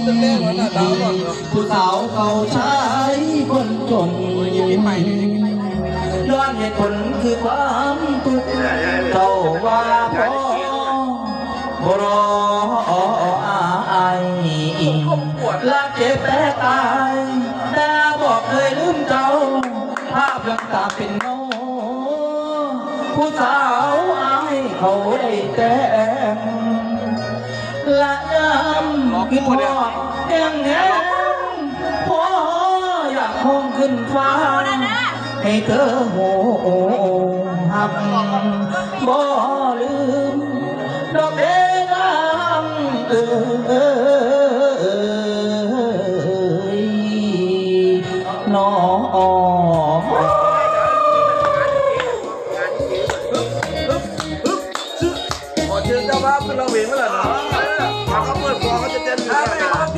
ผู้สาวเขาชายคนจนย้อนเหตุผลคือความทุกข์เจ้าว่าพอบรอายละเจ็บแต่ตายแต่บอกเคยลืมเจ้าภาพยังตาเป็นเงาผู้สาวอายเขาได้แต่งละยำกินหอดแห้งแห้งพออยากมองขึ้นฟ้าให้เธอโหหับบ่ลืมดอกเดงาม